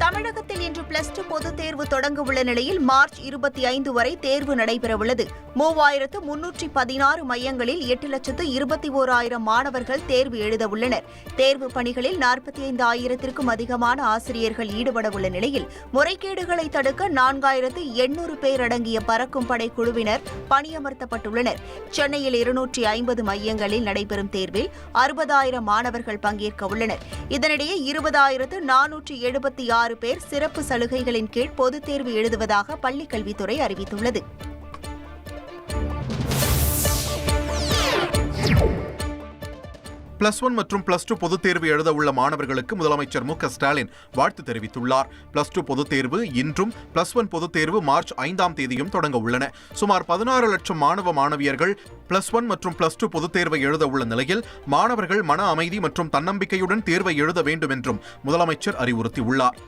தமிழகத்தில் இன்று +2 பொதுத் தேர்வு தொடங்க உள்ள நிலையில் மார்ச் 25 வரை தேர்வு நடைபெறவுள்ளது. 3316 மையங்களில் 8,21,000 மாணவர்கள் தேர்வு எழுதவுள்ளனர். தேர்வு பணிகளில் 45,000க்கும் அதிகமான ஆசிரியர்கள் ஈடுபடவுள்ள நிலையில் முறைகேடுகளை தடுக்க 4,800 பேர் அடங்கிய பறக்கும் படை குழுவினர் பணியமர்த்தப்பட்டுள்ளனர். சென்னையில் 250 மையங்களில் நடைபெறும் தேர்வில் 60,000 மாணவர்கள் பங்கேற்க உள்ளனர். இதனிடையே 20,476 பேர் சிறப்பு சலுகைகளின் கீழ் பொதுத் தேர்வு எழுதுவதாக பள்ளிக் கல்வித்துறை அறிவித்துள்ளது. +1 மற்றும் +2 பொதுத் தேர்வு எழுத உள்ள மாணவர்களுக்கு முதலமைச்சர் மு.க.ஸ்டாலின் வாழ்த்து தெரிவித்துள்ளார். +2 பொதுத் தேர்வு இன்றும், +1 பொதுத் தேர்வு மார்ச் 5ஆம் தேதியும் தொடங்க உள்ளன. சுமார் 16 லட்சம் மாணவ மாணவியர்கள் +1 மற்றும் +2 பொதுத் தேர்வை எழுத உள்ள நிலையில் மாணவர்கள் மன அமைதி மற்றும் தன்னம்பிக்கையுடன் தேர்வை எழுத வேண்டும் என்றும் முதலமைச்சர் அறிவுறுத்தியுள்ளார்.